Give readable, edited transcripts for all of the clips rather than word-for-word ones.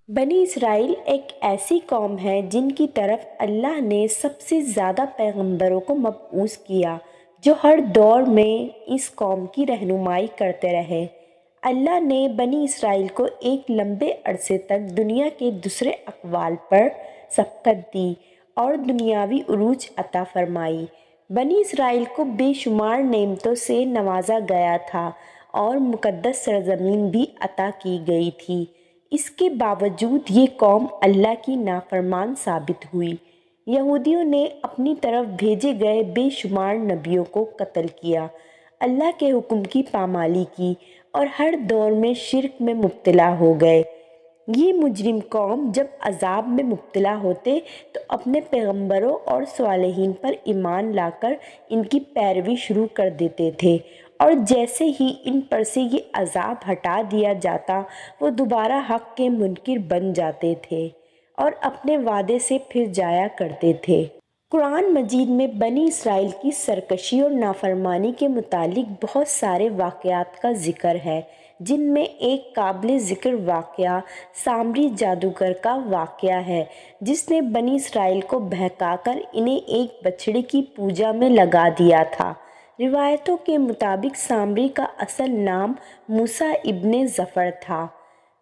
بنی اسرائیل ایک ایسی قوم ہے جن کی طرف اللہ نے سب سے زیادہ پیغمبروں کو مبعوث کیا، جو ہر دور میں اس قوم کی رہنمائی کرتے رہے۔ اللہ نے بنی اسرائیل کو ایک لمبے عرصے تک دنیا کے دوسرے اقوام پر سبقت دی اور دنیاوی عروج عطا فرمائی۔ بنی اسرائیل کو بے شمار نعمتوں سے نوازا گیا تھا اور مقدس سرزمین بھی عطا کی گئی تھی۔ اس کے باوجود یہ قوم اللہ کی نافرمان ثابت ہوئی۔ یہودیوں نے اپنی طرف بھیجے گئے بے شمار نبیوں کو قتل کیا، اللہ کے حکم کی پامالی کی اور ہر دور میں شرک میں مبتلا ہو گئے۔ یہ مجرم قوم جب عذاب میں مبتلا ہوتے تو اپنے پیغمبروں اور صالحین پر ایمان لا کر ان کی پیروی شروع کر دیتے تھے، اور جیسے ہی ان پر سے یہ عذاب ہٹا دیا جاتا وہ دوبارہ حق کے منکر بن جاتے تھے اور اپنے وعدے سے پھر جایا کرتے تھے۔ قرآن مجید میں بنی اسرائیل کی سرکشی اور نافرمانی کے متعلق بہت سارے واقعات کا ذکر ہے، جن میں ایک قابل ذکر واقعہ سامری جادوگر کا واقعہ ہے، جس نے بنی اسرائیل کو بہکا کر انہیں ایک بچڑے کی پوجا میں لگا دیا تھا۔ روایتوں کے مطابق سامری کا اصل نام موسیٰ ابن ظفر تھا۔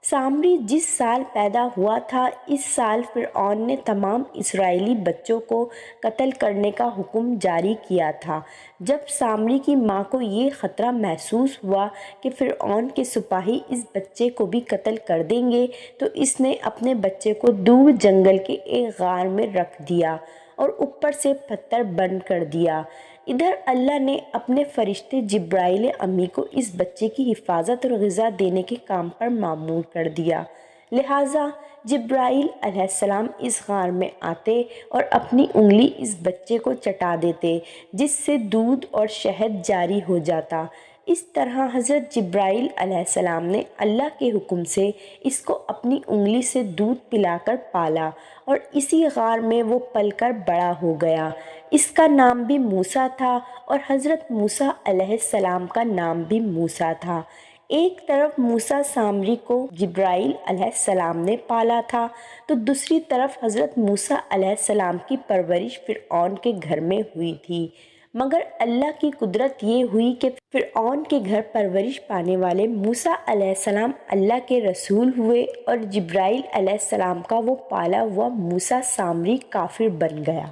سامری جس سال پیدا ہوا تھا، اس سال فرعون نے تمام اسرائیلی بچوں کو قتل کرنے کا حکم جاری کیا تھا۔ جب سامری کی ماں کو یہ خطرہ محسوس ہوا کہ فرعون کے سپاہی اس بچے کو بھی قتل کر دیں گے، تو اس نے اپنے بچے کو دور جنگل کے ایک غار میں رکھ دیا اور اوپر سے پتھر بند کر دیا۔ ادھر اللہ نے اپنے فرشتے جبرائیل امی کو اس بچے کی حفاظت اور غذا دینے کے کام پر مامور کر دیا، لہٰذا جبرائیل علیہ السلام اس غار میں آتے اور اپنی انگلی اس بچے کو چٹا دیتے، جس سے دودھ اور شہد جاری ہو جاتا۔ اس طرح حضرت جبرائیل علیہ السلام نے اللہ کے حکم سے اس کو اپنی انگلی سے دودھ پلا کر پالا، اور اسی غار میں وہ پل کر بڑا ہو گیا۔ اس کا نام بھی موسیٰ تھا اور حضرت موسیٰ علیہ السلام کا نام بھی موسیٰ تھا۔ ایک طرف موسیٰ سامری کو جبرائیل علیہ السلام نے پالا تھا، تو دوسری طرف حضرت موسیٰ علیہ السلام کی پرورش فرعون کے گھر میں ہوئی تھی، مگر اللہ کی قدرت یہ ہوئی کہ فرعون کے گھر پرورش پانے والے موسیٰ علیہ السلام اللہ کے رسول ہوئے اور جبرائیل علیہ السلام کا وہ پالا ہوا موسیٰ سامری کافر بن گیا۔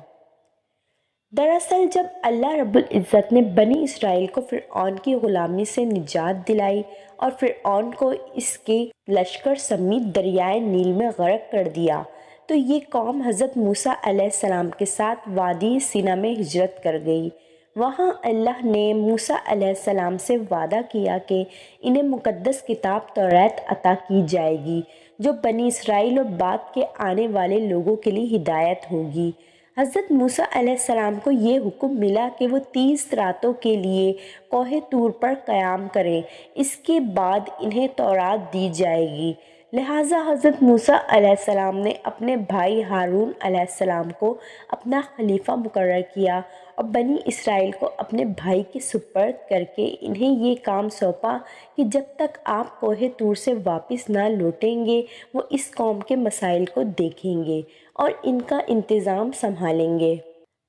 دراصل جب اللہ رب العزت نے بنی اسرائیل کو فرعون کی غلامی سے نجات دلائی اور فرعون کو اس کے لشکر سمیت دریائے نیل میں غرق کر دیا، تو یہ قوم حضرت موسیٰ علیہ السلام کے ساتھ وادی سینا میں ہجرت کر گئی۔ وہاں اللہ نے موسیٰ علیہ السلام سے وعدہ کیا کہ انہیں مقدس کتاب توریت عطا کی جائے گی، جو بنی اسرائیل اور بعد کے آنے والے لوگوں کے لیے ہدایت ہوگی۔ حضرت موسیٰ علیہ السلام کو یہ حکم ملا کہ وہ 30 راتوں کے لیے کوہ طور پر قیام کریں، اس کے بعد انہیں تورات دی جائے گی۔ لہٰذا حضرت موسیٰ علیہ السلام نے اپنے بھائی ہارون علیہ السلام کو اپنا خلیفہ مقرر کیا اور بنی اسرائیل کو اپنے بھائی کے سپرد کر کے انہیں یہ کام سونپا کہ جب تک آپ کوہ طور سے واپس نہ لوٹیں گے وہ اس قوم کے مسائل کو دیکھیں گے اور ان کا انتظام سنبھالیں گے۔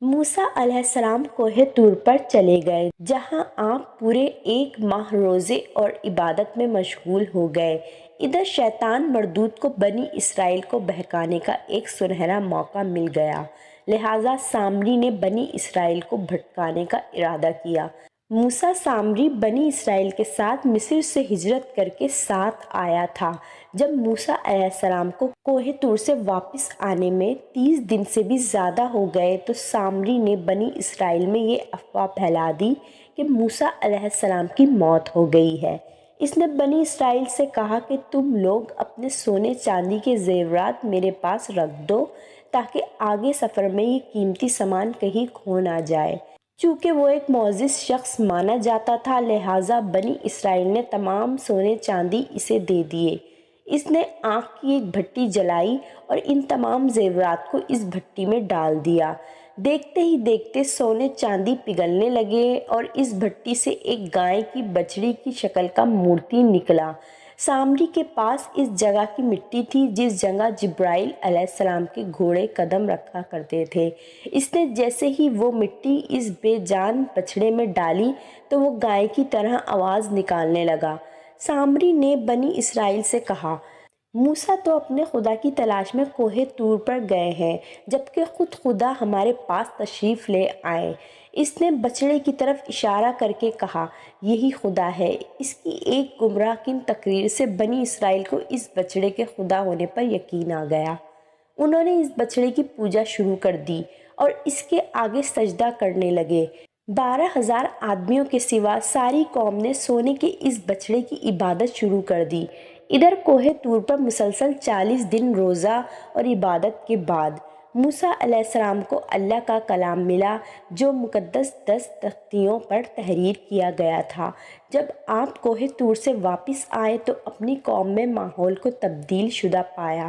موسیٰ علیہ السلام کوہ طور پر چلے گئے، جہاں آپ پورے 1 ماہ روزے اور عبادت میں مشغول ہو گئے۔ ادھر شیطان مردود کو بنی اسرائیل کو بہکانے کا ایک سنہرا موقع مل گیا، لہٰذا سامری نے بنی اسرائیل کو بھٹکانے کا ارادہ کیا۔ موسیٰ سامری بنی اسرائیل کے ساتھ مصر سے ہجرت کر کے ساتھ آیا تھا۔ جب موسیٰ علیہ السلام کو کوہ طور سے واپس آنے میں 30 دن سے بھی زیادہ ہو گئے تو سامری نے بنی اسرائیل میں یہ افواہ پھیلا دی کہ موسیٰ علیہ السلام کی موت ہو گئی ہے۔ اس نے بنی اسرائیل سے کہا کہ تم لوگ اپنے سونے چاندی کے زیورات میرے پاس رکھ دو تاکہ آگے سفر میں یہ قیمتی سامان کہیں کھو نہ جائے۔ چونکہ وہ ایک معزز شخص مانا جاتا تھا، لہٰذا بنی اسرائیل نے تمام سونے چاندی اسے دے دیے۔ اس نے آگ کی ایک بھٹی جلائی اور ان تمام زیورات کو اس بھٹی میں ڈال دیا۔ دیکھتے ہی دیکھتے سونے چاندی پگھلنے لگے اور اس بھٹی سے ایک گائے کی بچڑی کی شکل کا مورتی نکلا۔ سامری کے پاس اس جگہ کی مٹی تھی جس جگہ جبرائیل علیہ السلام کے گھوڑے قدم رکھا کرتے تھے۔ اس نے جیسے ہی وہ مٹی اس بے جان بچھڑے میں ڈالی تو وہ گائے کی طرح آواز نکالنے لگا۔ سامری نے بنی اسرائیل سے کہا، موسیٰ تو اپنے خدا کی تلاش میں کوہ طور پر گئے ہیں جبکہ خود خدا ہمارے پاس تشریف لے آئے۔ اس نے بچڑے کی طرف اشارہ کر کے کہا، یہی خدا ہے۔ اس کی ایک گمراہ کن تقریر سے بنی اسرائیل کو اس بچڑے کے خدا ہونے پر یقین آ گیا۔ انہوں نے اس بچڑے کی پوجا شروع کر دی اور اس کے آگے سجدہ کرنے لگے۔ 12,000 آدمیوں کے سوا ساری قوم نے سونے کے اس بچڑے کی عبادت شروع کر دی۔ ادھر کوہ طور پر مسلسل 40 دن روزہ اور عبادت کے بعد موسیٰ علیہ السلام کو اللہ کا کلام ملا جو مقدس 10 تختیوں پر تحریر کیا گیا تھا۔ جب آپ کوہ طور سے واپس آئے تو اپنی قوم میں ماحول کو تبدیل شدہ پایا۔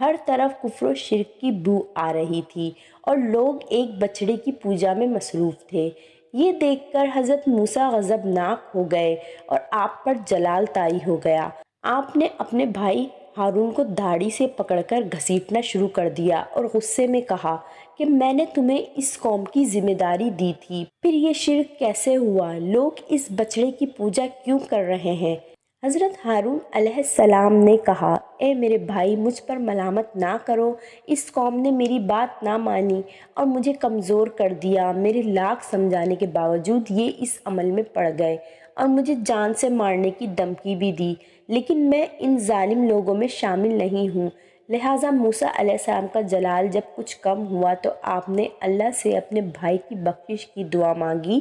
ہر طرف کفر و شرک کی بو آ رہی تھی اور لوگ ایک بچڑے کی پوجا میں مصروف تھے۔ یہ دیکھ کر حضرت موسیٰ غضبناک ہو گئے اور آپ پر جلال طاری ہو گیا۔ آپ نے اپنے بھائی ہارون کو داڑھی سے پکڑ کر گھسیٹنا شروع کر دیا اور غصے میں کہا کہ میں نے تمہیں اس قوم کی ذمہ داری دی تھی، پھر یہ شرک کیسے ہوا؟ لوگ اس بچڑے کی پوجا کیوں کر رہے ہیں؟ حضرت ہارون علیہ السلام نے کہا، اے میرے بھائی، مجھ پر ملامت نہ کرو۔ اس قوم نے میری بات نہ مانی اور مجھے کمزور کر دیا۔ میرے لاکھ سمجھانے کے باوجود یہ اس عمل میں پڑ گئے اور مجھے جان سے مارنے کی دھمکی بھی دی، لیکن میں ان ظالم لوگوں میں شامل نہیں ہوں۔ لہٰذا موسیٰ علیہ السلام کا جلال جب کچھ کم ہوا تو آپ نے اللہ سے اپنے بھائی کی بخشش کی دعا مانگی۔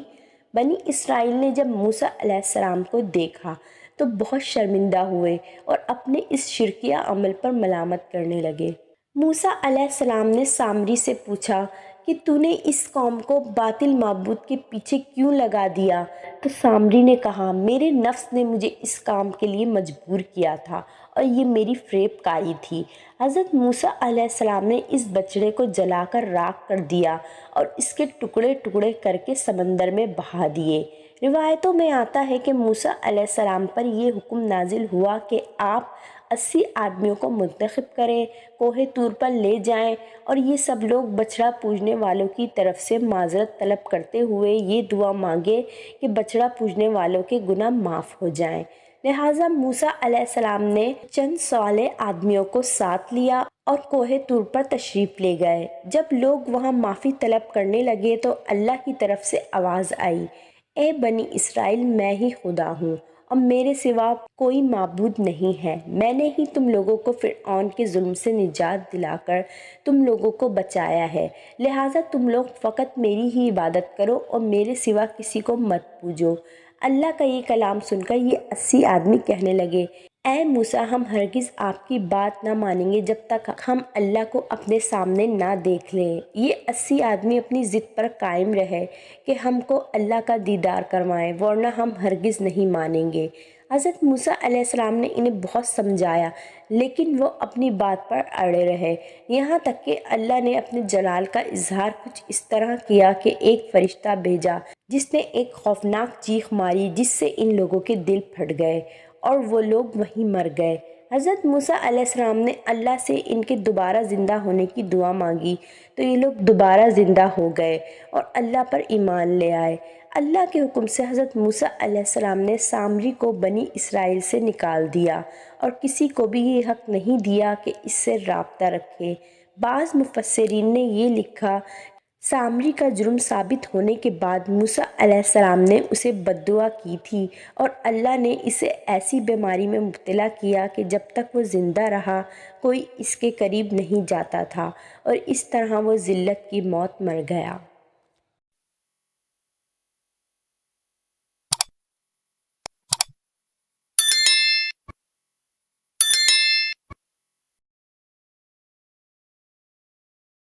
بنی اسرائیل نے جب موسیٰ علیہ السلام کو دیکھا تو بہت شرمندہ ہوئے اور اپنے اس شرکیہ عمل پر ملامت کرنے لگے۔ موسیٰ علیہ السلام نے سامری سے پوچھا کہ تو نے اس قوم کو باطل معبود کے پیچھے کیوں لگا دیا؟ تو سامری نے کہا، میرے نفس نے مجھے اس کام کے لیے مجبور کیا تھا اور یہ میری فریب کاری تھی۔ حضرت موسیٰ علیہ السلام نے اس بچڑے کو جلا کر راکھ کر دیا اور اس کے ٹکڑے ٹکڑے کر کے سمندر میں بہا دیے۔ روایتوں میں آتا ہے کہ موسیٰ علیہ السلام پر یہ حکم نازل ہوا کہ آپ 80 آدمیوں کو منتخب کریں، کوہ طور پر لے جائیں اور یہ سب لوگ بچڑا پوجنے والوں کی طرف سے معذرت طلب کرتے ہوئے یہ دعا مانگے کہ بچڑا پوجنے والوں کے گناہ معاف ہو جائیں۔ لہٰذا موسیٰ علیہ السلام نے چند صالح آدمیوں کو ساتھ لیا اور کوہ طور پر تشریف لے گئے۔ جب لوگ وہاں معافی طلب کرنے لگے تو اللہ کی طرف سے آواز آئی، اے بنی اسرائیل، میں ہی خدا ہوں اور میرے سوا کوئی معبود نہیں ہے۔ میں نے ہی تم لوگوں کو فرعون کے ظلم سے نجات دلا کر تم لوگوں کو بچایا ہے، لہٰذا تم لوگ فقط میری ہی عبادت کرو اور میرے سوا کسی کو مت پوجو۔ اللہ کا یہ کلام سن کر یہ 80 آدمی کہنے لگے، اے موسیٰ، ہم ہرگز آپ کی بات نہ مانیں گے جب تک ہم اللہ کو اپنے سامنے نہ دیکھ لیں۔ یہ 80 آدمی اپنی ضد پر قائم رہے کہ ہم کو اللہ کا دیدار کروائیں ورنہ ہم ہرگز نہیں مانیں گے۔ حضرت موسیٰ علیہ السلام نے انہیں بہت سمجھایا لیکن وہ اپنی بات پر اڑے رہے، یہاں تک کہ اللہ نے اپنے جلال کا اظہار کچھ اس طرح کیا کہ ایک فرشتہ بھیجا جس نے ایک خوفناک چیخ ماری جس سے ان لوگوں کے دل پھٹ گئے اور وہ لوگ وہیں مر گئے۔ حضرت موسیٰ علیہ السلام نے اللہ سے ان کے دوبارہ زندہ ہونے کی دعا مانگی تو یہ لوگ دوبارہ زندہ ہو گئے اور اللہ پر ایمان لے آئے۔ اللہ کے حکم سے حضرت موسیٰ علیہ السلام نے سامری کو بنی اسرائیل سے نکال دیا اور کسی کو بھی یہ حق نہیں دیا کہ اس سے رابطہ رکھے۔ بعض مفسرین نے یہ لکھا، سامری کا جرم ثابت ہونے کے بعد موسیٰ علیہ السلام نے اسے بددعا کی تھی اور اللہ نے اسے ایسی بیماری میں مبتلا کیا کہ جب تک وہ زندہ رہا کوئی اس کے قریب نہیں جاتا تھا اور اس طرح وہ ذلت کی موت مر گیا۔